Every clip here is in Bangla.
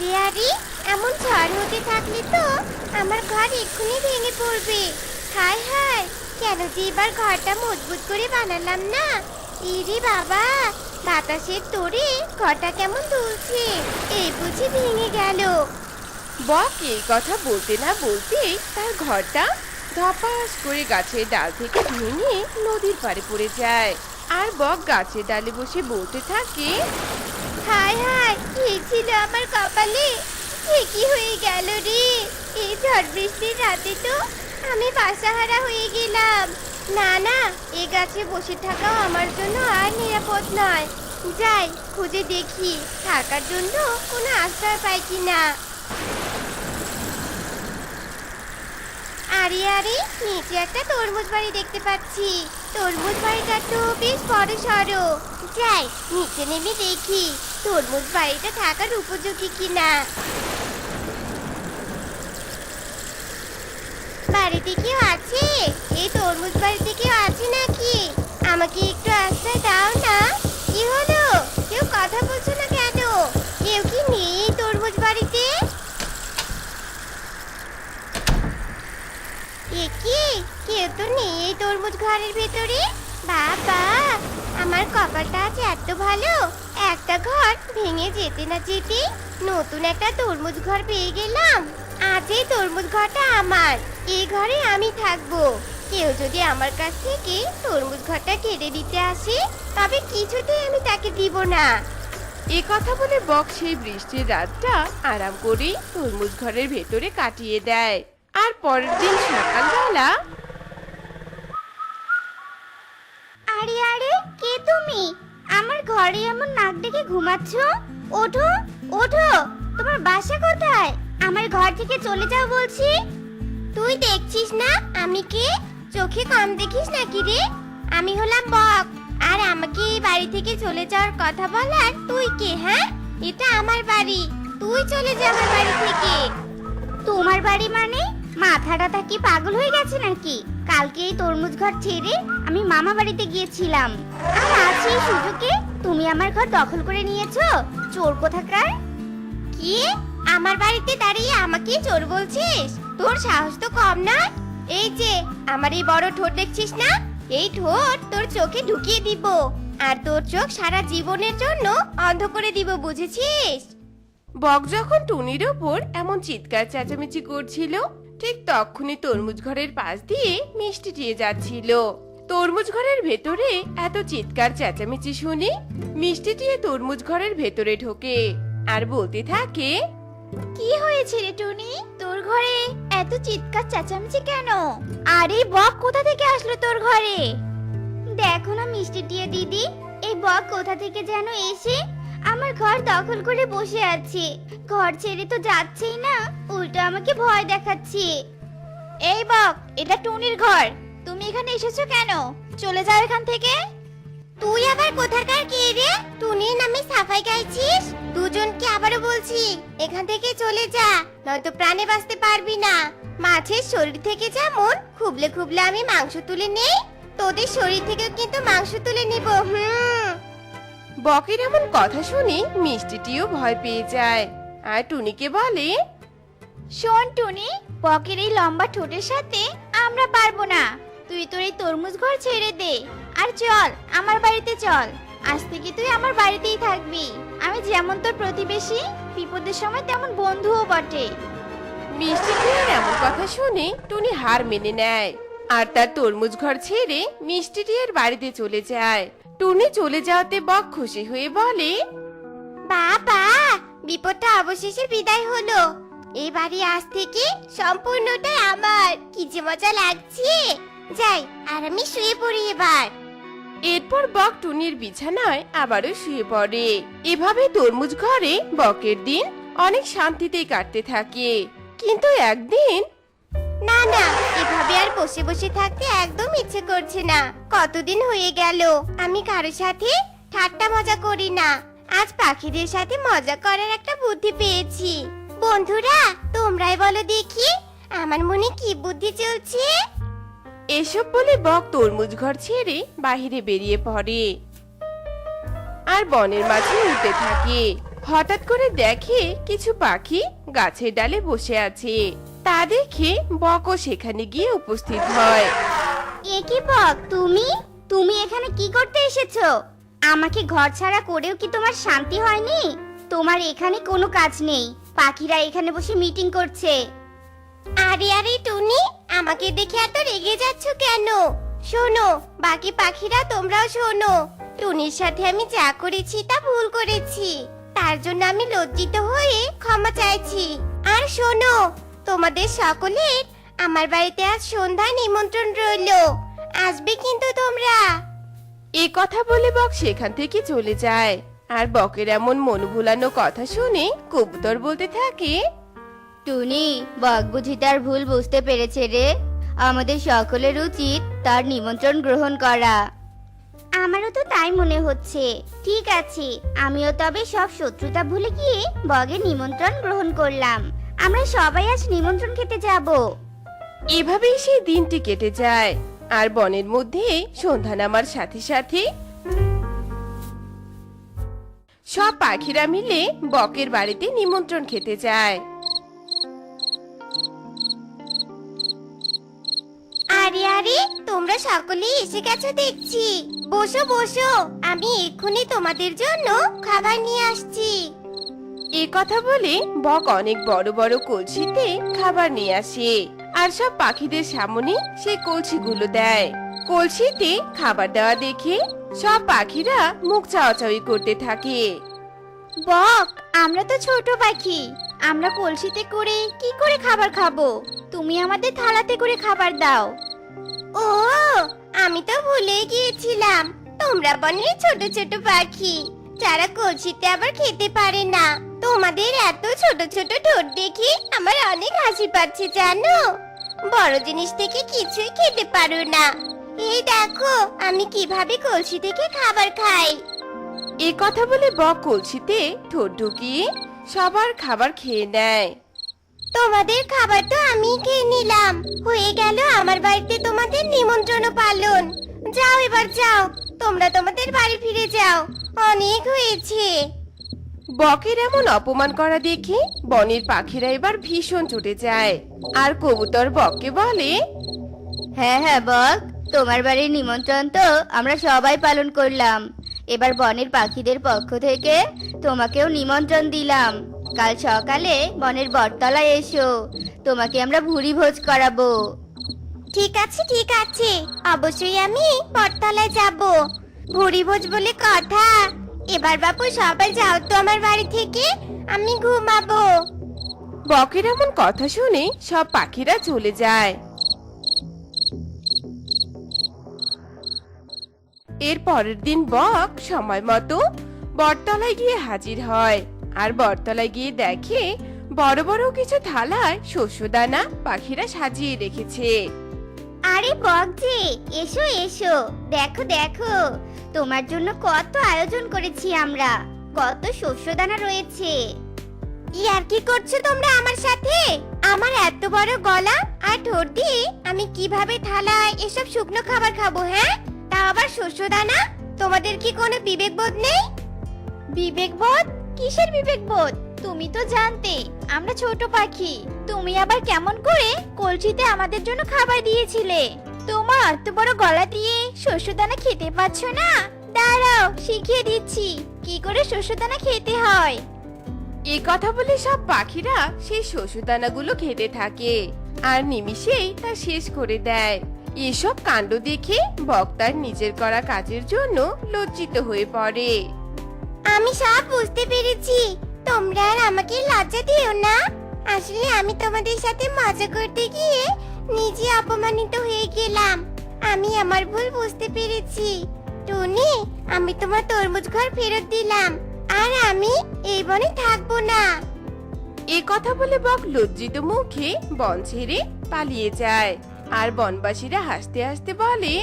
আরে আরে, এমন ঝড় হতে থাকলে তো আমার ঘর এক্ষুনি ভেঙে পড়বে। হায় হায়, কেন যে এবার ঘরটা মজবুত করে বানালাম না। ইরে বাবা, বাতাসের তোড়ে ঘরটা কেমন দুলছে। এই বুঝি ভেঙে গেল। বক এই কথা বলতে না বলতেই তার ঘরটা ধপাস করে গাছের ডাল থেকে ভেঙে নদীর পাড়ে পড়ে যায়। আর বক গাছের ডালে বসে বলতে থাকে, হায় হায়, কি ছিল আমার কপালে, কি হয়ে গেল রে। এই ঝড় বৃষ্টির রাতে তো আমি বাসাহারা হয়ে গেলাম। না না, এ গাছে বসে থাকাও আমার জন্য আর নিরাপদ নয়। যাই খুঁজে দেখি থাকার জন্য কোনো আশ্রয় পাই কিনা। আরে আরে, নিচে একটা তরমুজ বাড়ি দেখতে পাচ্ছি। তরমুজ বাড়িটা তো বেশ বড় সড়ো। যাই নিচে নেমে দেখি তরমুজ বাড়িটা থাকার উপযোগী কিনা। বাড়িতে কেউ আছে? এই তরমুজ বাড়িতে কেউ আছে নাকি? আমাকে একটু আশ্রয় দাও না। কি হলো, কেউ কথা বলছো না কেন? কেউ কি নেই এই তরমুজ বাড়িতে? কি কেউ তো নেই এই তরমুজ ঘরের ভেতরে। বাবা, আমার কপালটা আজ এত ভালো, একটা ঘর ভেঙে যেতে না যেতে নতুন একটা তরমুজ ঘর পেয়ে গেলাম। আজ এই তরমুজ ঘরটা আমার, এই ঘরে আমি থাকবো। কেউ যদি আমার কাছ থেকে তরমুজ ঘরটা কেড়ে দিতে আসে তবে কিছুতেই আমি তাকে দিব না। এ কথা বলে বক সেই বৃষ্টির রাতটা আরাম করে তরমুজ ঘরের ভেতরে কাটিয়ে দেয়। আর পরের দিন সকালবেলা, আরে আরে, কে তুমি? আমার ঘরে এমন নাক ডেকে ঘুমাচ্ছ? ওঠো ওঠো, তোমার বাসা কোথায়? আমার ঘর থেকে চলে যাও বলছি। তুই দেখছিস না আমি কে? চোখে কম দেখিস নাকি রে? আমি হলাম বক, আর আমাকে এই বাড়ি থেকে চলে যাওয়ার কথা বলার তুই কে? হ্যাঁ, এটা আমার বাড়ি, তুই চলে যা আমার বাড়ি থেকে। তোমার বাড়ি মানে? মাথাটা কি পাগল হয়ে গেছে নাকি? কালকে এই তরমুজ ঘর ছেড়ে আমি মামা বাড়িতে গিয়েছিলাম, আর আজ এই সুযোগে তুমি আমার ঘর দখল করে নিয়েছো। চোর কোথাকার! কি, আমার বাড়িতে দাঁড়িয়ে আমাকে চোর বলছিস? তোর সাহস তো কম না। এই যে আমার এই বড় ঠোঁট দেখছিস না, এই ঠোঁট তোর চোখে ঢুকিয়ে দিব, আর তোর চোখ সারা জীবনের জন্য অন্ধ করে দিব, বুঝেছিস? বক যখন টুনির ওপর এমন চিৎকার চেঁচামেচি করছিল, ঠিক তখনই তরমুজ ঘরের পাশ দিয়ে মিষ্টি দিয়ে যাচ্ছিল। তরমুজ ঘরের ভেতরে এত চিৎকার চেঁচামেচি শুনে মিষ্টি দিয়ে তরমুজ ঘরের ভেতরে ঢোকে আর বলতে থাকে, কি হয়েছে রে টুনি, তোর ঘরে এত চিৎকার চেঁচামেচি কেন? আরে বক কোথা থেকে আসলো তোর ঘরে? দেখো না মিষ্টি দিয়ে দিদি, এই বক কোথা থেকে যেন এসে আমার ঘর দখল করে বসে আছে। ঘর ছেড়ে তো যাচ্ছেই না, উল্টো আমাকে ভয় দেখাচ্ছে। এই বক, এটা টুনির ঘর, তুমি এখানে এসেছো কেন? চলে যাও এখান থেকে। তুই আবার কোথাকার কে রে? টুনির নামে সাফাই গাইছিস? দুজনকে আবারও বলছি এখান থেকে চলে যা, নয়তো প্রাণে বাঁচতে পারবি না। মাছের শরীর থেকে যেমন খুবলে খুবলে আমি মাংস তুলে নেই, তোদের শরীর থেকেও কিন্তু মাংস তুলে নিব। বকের এমন কথা শুনে মিষ্টিটিও ভয় পেয়ে যায় আর টুনিকে বলে, শোন টুনি, বকের এই লম্বা ঠোঁটের সাথে আমরা পারবো না। তুই তোর এই তরমুজ ঘর ছেড়ে দে আর চল আমার বাড়িতে চল। আজ থেকে তুই আমার বাড়িতেই থাকবি। আমি যেমন তোর প্রতিবেশী, বিপদের সময় তেমন বন্ধুও বটে। মিষ্টিটির এমন কথা শুনে টুনি হার মেনে নেয় আর তার তরমুজ ঘর ছেড়ে মিষ্টিটির বাড়িতে চলে যায়। টুনি চলে যাওয়াতে বক খুশি হয়ে বলে, বাবা, বিপদটা অবশেষে বিদায় হলো। এই বাড়ি আজ থেকে সম্পূর্ণটাই আমার। কি যে মজা লাগছে। যাই আর আমি শুয়ে পড়ি এবার। এরপর বক টুনির বিছানায় আবারও শুয়ে পড়ে। এভাবে তরমুজ ঘরে বকের দিন অনেক শান্তিতেই কাটতে থাকে। কিন্তু একদিন, না না, এভাবে আর বসে বসে থাকতে একদম ইচ্ছে করছে না। কতদিন হয়ে গেল আমি কারোর সাথে ঠাট্টা মজা করি না। আজ পাখিদের সাথে মজা করার একটা বুদ্ধি পেয়েছি। বন্ধুরা, তোমরাই বলো দেখি আমার মনে কি বুদ্ধি চলছে। এসব বলে বক তরমুজ ঘর ছেড়ে বাহিরে বেরিয়ে পড়ে আর বনের মাঝে উঠতে থাকে। হঠাৎ করে দেখে কিছু পাখি গাছের ডালে বসে আছে। তা দেখে বকও সেখানে গিয়ে উপস্থিত হয়। এ কি বক, তুমি তুমি এখানে কি করতে এসেছো? আমাকে ঘর ছাড়া করেও কি তোমার শান্তি হয়নি? তোমার এখানে কোনো কাজ নেই, পাখিরা এখানে বসে মিটিং করছে। আরে আরে টুনি, আমাকে দেখে এত রেগে যাচ্ছ কেন? শোনো, বাকি পাখিরা তোমরাও শোনো। টুনির সাথে আমি যা করেছি তা ভুল করেছি, তার জন্য আমি লজ্জিত হয়ে ক্ষমা চাইছি। আর শোনো, তোমাদের সকলের আমার বাড়িতে আজ সন্ধ্যায় নিমন্ত্রণ রইলো, আসবে কিন্তু তোমরা। এ কথা বলে বক সেখান থেকে চলে যায়। আর বকের এমন মন ভুলানো কথা শুনে কবুতর বলতে থাকে, টুনি, বক বুঝি তার ভুল বুঝতে পেরেছে রে। আমাদের সকলের উচিত তার নিমন্ত্রণ গ্রহণ করা। আমারও তো তাই মনে হচ্ছে। ঠিক আছে, আমিও তবে সব শত্রুতা ভুলে গিয়ে বগের নিমন্ত্রণ গ্রহণ করলাম। আমরা সবাই আজ নিমন্ত্রণ খেতে যাব। এভাবেই সেই দিনটি কেটে যায়। আর বনের মধ্যে সন্ধ্যা নামার সাথে সাথে সব পাখিরা মিলে বকের বাড়িতে নিমন্ত্রণ খেতে যায়। আরে আরে, তোমরা সকলেই এসে গেছো দেখছি। বসো বসো, আমি এক্ষুনি তোমাদের জন্য খাবার নিয়ে আসছি। এ কথা বলে বক অনেক বড় বড় কলসিতে খাবার নিয়ে আসে। আর সব পাখিদের সামনে সেই কলসিগুলো দেয়। কলসিতে খাবার দেওয়া দেখে সব পাখিরা মুখ চাওয়াচাওয়ি করতে থাকে। বক, আমরা তো ছোট পাখি, আমরা কলসিতে করে কি করে খাবার খাবো? তুমি আমাদের থালাতে করে খাবার দাও। ও, আমি তো ভুলে গিয়েছিলাম, তোমরা বনের ছোট ছোট পাখি, যারা কলসিতে আবার খেতে পারে না। তোমাদের এত ছোট ছোট ঠোঁট দেখে আমার অনেক হাসি পাচ্ছে জানো। বড় জিনিস থেকে কিছুই খেতে পারো না। এই দেখো আমি কিভাবে কলসি থেকে খাবার খাই। এ কথা বলে বক কলসিতে ঠোঁট ঢুকিয়ে সবার খাবার খেয়ে নেয়। তোমাদের খাবার তো আমি খেয়ে নিলাম, হয়ে গেল আমার বাড়িতে তোমাদের নিমন্ত্রণ পালন। যাও এবার যাও, তোমরা তোমাদের বাড়ি ফিরে যাও, অনেক হয়েছে। বকের এমন অপমান করা দেখে বনের পাখিরা এবার ভীষণ চটে যায়। আর কবুতর বককে বলে, হ্যাঁ হ্যাঁ বক, তোমার বাড়ির নিমন্ত্রণ তো আমরা সবাই পালন করলাম। এবার বনের পাখিদের পক্ষ থেকে তোমাকেও নিমন্ত্রণ দিলাম। কাল সকালে বনের বটতলায় এসো, তোমাকে আমরা ভুরি ভোজ করাবো। ঠিক আছে ঠিক আছে, অবশ্যই আমি বটতলায় যাব। ভুরি ভোজ বলে কথা। এবার বাপু সবাই যাও তো আমার বাড়ি থেকে, আমি ঘুমাবো। বকের এমন কথা শুনে সব পাখিরা চলে যায়। এর পরের দিন বক সময় মতো বটতলায় গিয়ে হাজির হয়। আর বটতলায় গিয়ে দেখে বড় বড় কিছু থালায় শস্যদানা পাখিরা সাজিয়ে রেখেছে। আরে বক যে, এসো এসো, দেখো দেখো, তোমার জন্য কত আয়োজন করেছি আমরা, কত শস্যদানা রয়েছে। ইয়ার কি করছো তোমরা আমার সাথে? আমার এত বড় গলা আর ঠোঁট দিয়ে আমি কিভাবে থালায় এসব শুকনো খাবার খাবো? হ্যাঁ, তা আবার শস্যদানা? তোমাদের কি কোনো বিবেকবোধ নেই? বিবেকবোধ? কিসের বিবেকবোধ? তুমি তো জানতে আমরা ছোট পাখি, তুমি আবার কেমন করে কলসিতে আমাদের জন্য খাবার দিয়েছিলে? তোমার এত বড় গলা দিয়ে শস্যদানা খেতে পাচ্ছ না? দাঁড়াও, শিখিয়ে দিচ্ছি কি করে শস্যদানা খেতে হয়। এই কথা বলে সব পাখিরা সেই শস্যদানাগুলো খেতে থাকে আর নিমিষেই তা শেষ করে দেয়। এসব কাণ্ড দেখে বক তার নিজের করা কাজের জন্য লজ্জিত হয়ে পড়ে। আমি সব বুঝতে পেরেছি, তোমরা আর আমাকে লজ্জা দিও না। আসলে আমি তোমাদের সাথে মজা করতে গিয়ে নিজে অপমানিত হয়ে গেলাম। আমি আমার ভুল বুঝতে পেরেছি। টুনি, আমি তোমার তরমুজ ঘর ফেরত দিলাম, আর আমি এই বনে থাকবো না। এই কথা বলে বক লজ্জিত মুখে বন ছেড়ে পালিয়ে যায়। আর বনবাসীরা হাসতে হাসতে বলে,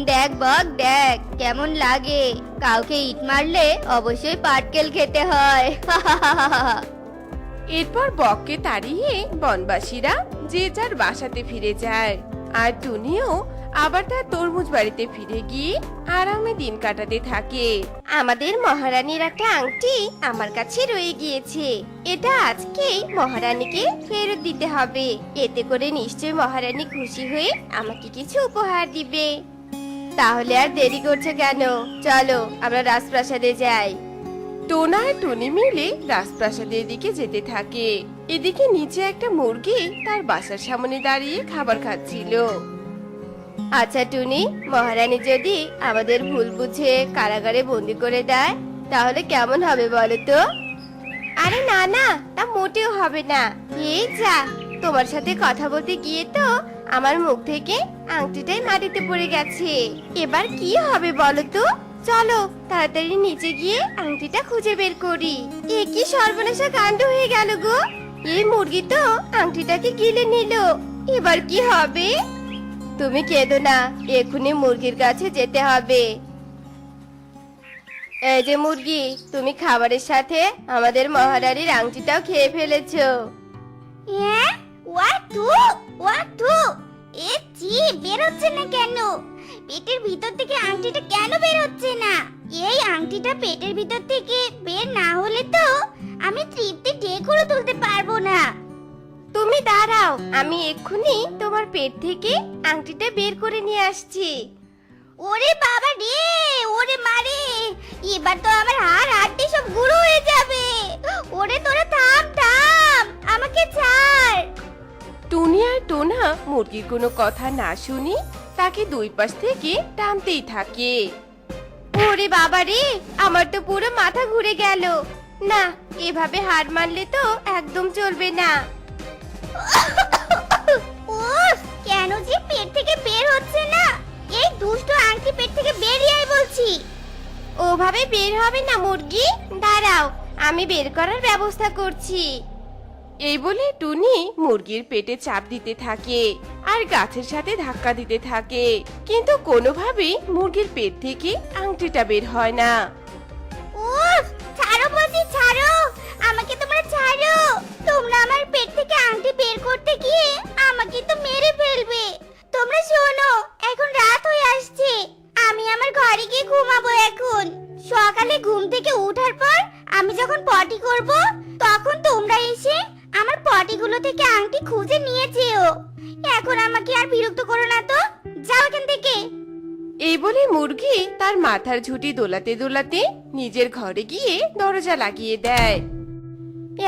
দেখ বক দেখ, কেমন লাগে, কাউকে ইট মারলে অবশ্যই পাটকেল খেতে হয়। এরপর বককে তাড়িয়ে বনবাসীরা যে যার বাসাতে ফিরে যায়। আর টুনিও আবার তার তরমুজ বাড়িতে ফিরে গিয়ে আরামে দিন কাটাতে থাকে। আমাদের মহারানীর একটা আংটি আমার কাছে রয়ে গিয়েছে, এটা আজকেই মহারানীকে ফেরত দিতে হবে। এতে করে নিশ্চয় মহারানী খুশি হয়ে আমাকে কিছু উপহার দিবে। তাহলে আর দেরি করছে কেন, চলো আমরা রাজপ্রাসাদে যাই। টোনা আর টুনি মিলে রাজপ্রাসাদের দিকে যেতে থাকে। এদিকে নিচে একটা মুরগি তার বাসার সামনে দাঁড়িয়ে খাবার খাচ্ছিল। আচ্ছা টুনি, মহারানী যদি আমাদের ভুল বুঝে কারাগারে বন্দি করে দেয় তাহলে কেমন হবে বলো তো? আরে না না, তা মোটেও হবে না। এই যা, তোমার সাথে কথা বলতে গিয়ে তো আমার মুখ থেকে আংটিটাই মাটিতে পড়ে গেছে। এবার কি হবে বলো তো? চলো তাড়াতাড়ি নিচে গিয়ে আংটিটা খুঁজে বের করি। এ কি সর্বনাশা কাণ্ড হয়ে গেল গো! এই মুরগি তো আংটিটাকে গিলে নিল, এবার কি হবে? তুমি কেঁদো না, এক্ষুনি মুরগির কাছে যেতে হবে। এই যে মুরগি, তুমি খাবারের সাথে আমাদের মহারানীর আংটিটাও খেয়ে ফেলেছো। হ্যাঁ, ওয়াটু ওয়াটু, এ জি বের হচ্ছে না কেন? পেটের ভিতর থেকে আংটিটা কেন বের হচ্ছে না? এই আংটিটা পেটের ভিতর থেকে বের না হলে তো আমি তৃপ্তি ঢেকুরও তুলতে পারবো না। তুমি দাঁড়াও, আমি এক্ষুনি তোমার পেট থেকে আংটিটা বের করে নিয়ে আসছি। ওরে বাবা রে, ওরে মারে, এবার তো আমার হাড় হাড্ডি সব গুঁড়ো হয়ে যাবে। ওরে তোরা থাম থাম, আমাকে ছাড়। টুনি আর টোনা মুরগির কোনো কথা না শুনি তাকে দুই পাশ থেকে টানতেই থাকে। ওরে বাবা রে, আমার তো পুরো মাথা ঘুরে গেল। না, এভাবে হার মানলে তো একদম চলবে না। উফ, কেন যে পেট থেকে বের হচ্ছে না? এই দুষ্ট আংটি পেট থেকে বেরিয়ে আয় বলছি। ওভাবে বের হবে না মুরগি, দাঁড়াও আমি বের করার ব্যবস্থা করছি। এই বলে টুনি মুরগির পেটে চাপ দিতে থাকে আর গাছের সাথে ধাক্কা দিতে থাকে, কিন্তু কোনোভাবেই মুরগির পেট থেকে আংটিটা বের হয় না। উফ, ছাড়ো বলছি, ছাড়ো আমাকে, তোমরা ছাড়ো। তোমরা আমার পেট থেকে আংটি বের করতে গিয়ে আমাকে তো মেরে ফেলবে। তোমরা শোনো, এখন রাত হয়ে আসছে, আমি আমার ঘরে গিয়ে ঘুমাবো। এখন সকালে ঘুম থেকে ওঠার পর আমি যখন পটি করব তখন তোমরা এসে আমার পটিগুলো থেকে আংটি খুঁজে নিয়ে যেও। এখন আমাকে আর বিরক্ত করো না তো, যাও এখান থেকে। এই বলে মুরগি তার মাথার ঝুঁটি দোলাতে দোলাতে নিজের ঘরে গিয়ে দরজা লাগিয়ে দেয়।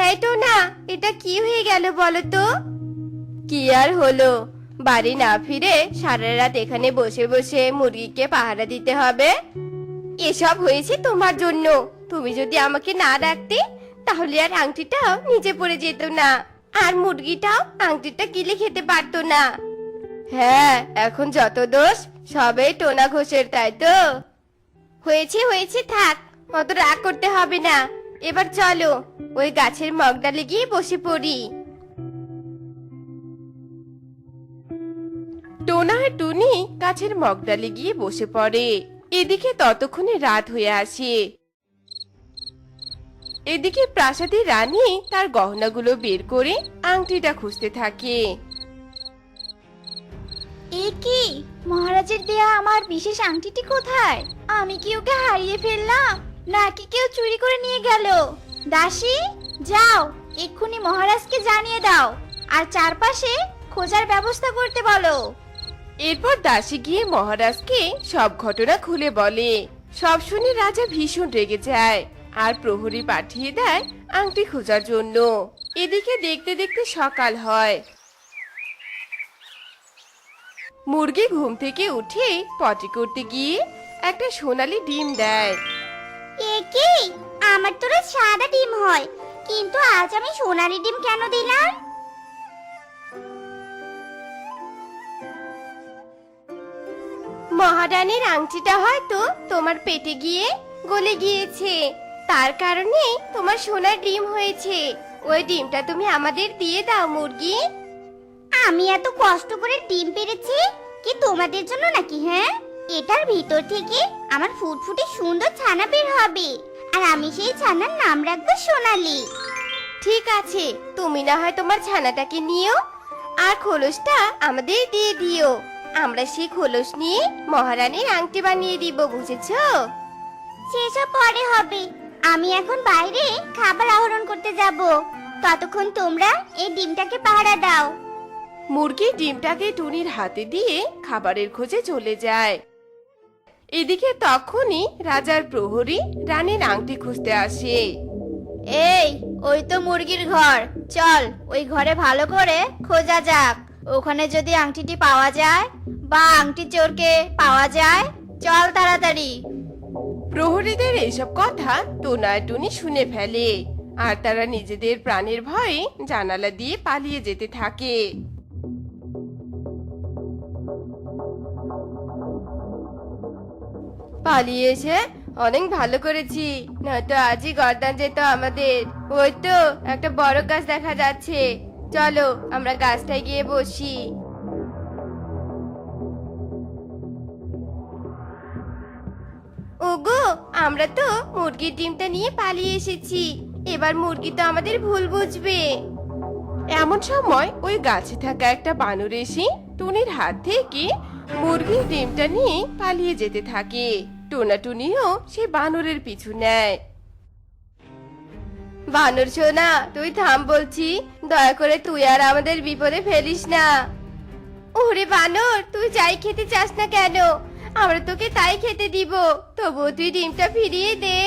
এই তো না, এটা কি হয়ে গেল বলো তো? কি আর হলো, বাড়ি না ফিরে সারা রাত এখানে বসে বসে মুরগিকে পাহারা দিতে হবে। এসব হয়েছে তোমার জন্য। তুমি যদি আমাকে না রাখতে তাহলে আর আংটিটাও নিচে পড়ে যেত না, আর মুরগিটাও আংটিটা গিলে খেতে পারতো না। হ্যাঁ, এখন যত দোষ সবই টোনা ঘোষের, তাই তো? হয়েছে হয়েছে, থাক, অত রাগ করতে হবে না। এবার চলো ওই গাছের মগডালে গিয়ে বসে পড়ি। টোনা আর টুনি গাছের মগডালে গিয়ে বসে পড়ে। এদিকে ততক্ষণে রাত হয়ে আসে। এদিকে প্রাসাদের রানী তার গহনাগুলো বের করে আংটিটা খুঁজতে থাকে। এ কি, মহারাজের দেয়া আমার বিশেষ আংটিটি কোথায়? আমি কি ওকে হারিয়ে ফেললাম, নাকি কেউ চুরি করে নিয়ে গেল? দাসী, যাও এক্ষুনি মহারাজকে জানিয়ে দাও আর চারপাশে খোঁজার ব্যবস্থা করতে বলো। এরপর দাসী গিয়ে মহারাজকে সব ঘটনা খুলে বলে। সব শুনে রাজা ভীষণ রেগে যায় আর প্রহরী পাঠিয়ে দেয় আংটি খোঁজার জন্য। এদিকে দেখতে দেখতে সকাল হয়। মুরগি ঘুম থেকে উঠে পটি করতে গিয়ে একটা সোনালী ডিম দেয়। এ কি, আমার তো রোজ সাদা ডিম হয়, কিন্তু আজ আমি সোনালী ডিম কেন দিলাম? মহারানীর আংটিটা হয়তো তোমার পেটে গিয়ে গলে গিয়েছে, তার কারণে তোমার সোনার ডিম হয়েছে। ওই ডিমটা তুমি আমাদের দিয়ে দাও মুরগি। আমি এত কষ্ট করে ডিম পেড়েছি কি তোমাদের জন্য নাকি? হ্যাঁ, এটার ভিতর থেকে আমার ফুটফুটে সুন্দর ছানা বের হবে, আর আমি সেই ছানার নাম রাখবো সোনালী। ঠিক আছে, তুমি না হয় তোমার ছানাটাকে নিও আর খোলসটা আমাদের দিয়ে দিও। আমরা সেই খোলস নিয়ে মহারানীর আংটি বানিয়ে দিব, বুঝেছো? সেসব পরে হবে। আমি এখন বাইরে খাবার আহরণ করতে যাব। ততক্ষণ তোমরা এই ডিমটাকে পাহারা দাও। মুরগি ডিমটাকে টুনির হাতে দিয়ে খাবারের খোঁজে চলে যায়। এদিকে তখনই রাজার প্রহরী রানীর আংটি খুঁজতে আসে। এই, ওই তো মুরগির ঘর। চল, ওই ঘরে ভালো করে খোঁজা যাক। ওখানে যদি আংটিটি পাওয়া যায় বা আংটি চোরকে পাওয়া যায়, চল তাড়াতাড়ি। প্রহরীদের এইসব কথা টোনা আর টুনি শুনে ফেলে, আর তারা নিজেদের প্রাণের ভয়ে জানালা দিয়ে পালিয়ে যেতে থাকে। পালিয়ে এসে অনেক ভালো করেছি, নয়তো আজই গর্দান যেত আমাদের। ওই তো একটা বড় গাছ দেখা যাচ্ছে, চলো আমরা গাছটায় গিয়ে বসি। ওগো, আমরা তো মুরগির ডিমটা নিয়ে পালিয়ে এসেছি, এবার মুরগি তো আমাদের ভুল বুঝবে। এমন সময় ওই গাছে থাকা একটা বানর এসে টুনির হাত থেকে মুরগির ডিমটা নিয়ে পালিয়ে যেতে থাকে। টোনা টুনিও সে বানরের পিছু নেয়। বানর সোনা, তুই থাম বলছি, দয়া করে তুই আর আমাদের বিপদে ফেলিস না। ওরে বানর, তুই যাই খেতে চাস না কেন, আমরা তোকে তাই খেতে দিব, তবুও তুই ডিমটা ফিরিয়ে দে।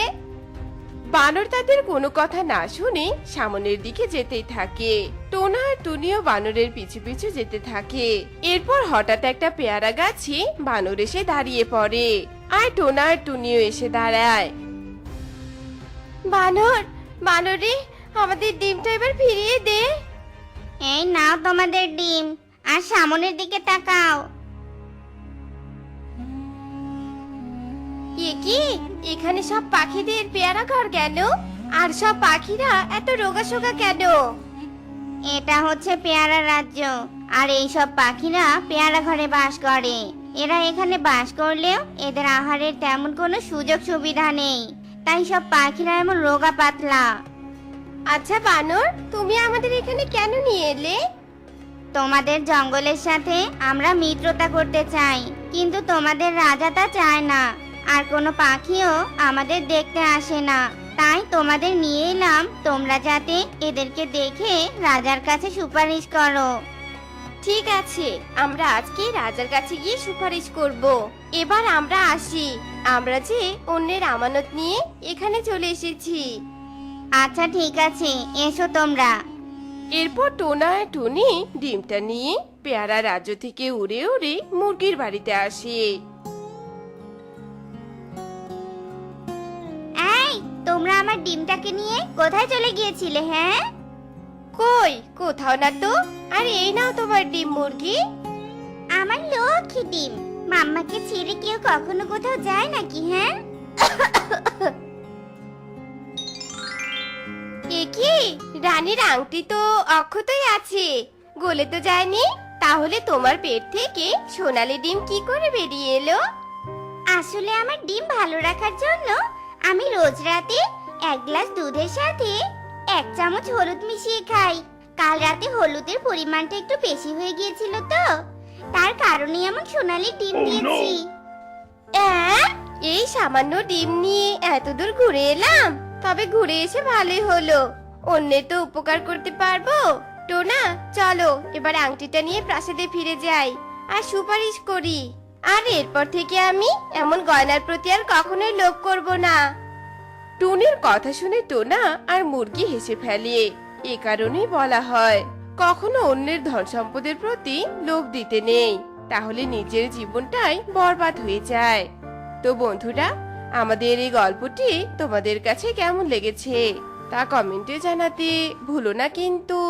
বানর তাদের কোনো কথা না শুনে সামনের দিকে যেতেই থাকে। টোনা আর টুনিও বানরের পিছু পিছু যেতে থাকে। এরপর হঠাৎ একটা পেয়ারা গাছে বানর এসে দাঁড়িয়ে পড়ে, আর টোনা আর টুনিও এসে দাঁড়ায়। বানর, বানরে, আমাদের ডিমটা এবার ফিরিয়ে দে। এই নাও তোমাদের ডিম, আর সামনের দিকে তাকাও। এ কি, এখানে সব পাখিদের পেয়ারা ঘর কেন? আর সব পাখিরা এত রোগাশোগা কেন? এটা হচ্ছে পেয়ারা রাজ্য, আর এই সব পাখিরা পেয়ারা ঘরে বাস করে। এরা এখানে বাস করলেও এদের আহারের তেমন কোনো সুযোগ সুবিধা নেই, তাই সব পাখিরা এমন রোগা পাতলা। আচ্ছা বানর, তুমি আমাদের এখানে কেন নিয়ে এলে? তোমাদের জঙ্গলের সাথে আমরা মিত্রতা করতে চাই, কিন্তু তোমাদের রাজা তা চায় না, আর কোনো পাখিও আমাদের দেখতে আসে না। তাই তোমাদের নিয়ে এলাম, তোমরা যাতে এদেরকে দেখে রাজার কাছে সুপারিশ করো। ঠিক আছে, আমরা আজকে রাজার কাছে গিয়ে সুপারিশ করব। এবার আমরা আসি, আমরা যে অন্যের আমানত নিয়ে এখানে চলে এসেছি। আচ্ছা ঠিক আছে, এসো তোমরা। এরপর টোনা আর টুনি ডিমটা নিয়ে পেয়ারা রাজ্য থেকে উড়ে উড়ে মুরগির বাড়িতে আসে। এই, তোমরা আমার ডিমটাকে নিয়ে কোথায় চলে গিয়েছিলে? হ্যাঁ, কই, কোথাও না তো। আর এই নাও তোমার ডিম মুরগি। আমার লক্ষ্মী ডিম। মাম্মাকে ছেড়ে কেউ কখনো কোথাও যায় নাকি? হ্যাঁ, এ কি, রানীর আংটি তো অক্ষতই আছে, গলে তো যায়নি। তাহলে তোমার পেট থেকে সোনালি ডিম কি করে বেরিয়ে এলো? আসলে আমার ডিম ভালো রাখার জন্য আমি রোজ রাতে 1 গ্লাস দুধের সাথে 1 চামচ হলুদ মিশিয়ে খাই। কাল রাতে হলুদের পরিমাণটা একটু বেশি হয়ে গিয়েছিল, তো তার কারণে এমন সোনালি ডিম দিয়েছি। এই সামান্য ডিম নিয়ে এত দূর ঘুরে এলাম, তবে ঘুরে এসে ভালোই হলো, অন্যের তো উপকার করতে পারবো। টোনা, চলো এবার আংটিটা নিয়ে প্রাসাদে ফিরে যাই আর সুপারিশ করি। আর এরপর থেকে আমি এমন গয়নার প্রতি আর কখনোই লোভ করব না। টুনির কথা শুনে টোনা আর মুরগি হেসে ফেলে। এ কারণেই বলা হয়, কখনো অন্যের ধন সম্পদের প্রতি লোভ দিতে নেই, তাহলে নিজের জীবনটাই বরবাদ হয়ে যায়। তো বন্ধুরা, আমাদের এই গল্পটি তোমাদের কাছে কেমন লেগেছে তা কমেন্টে জানাতে ভুলো না কিন্তু।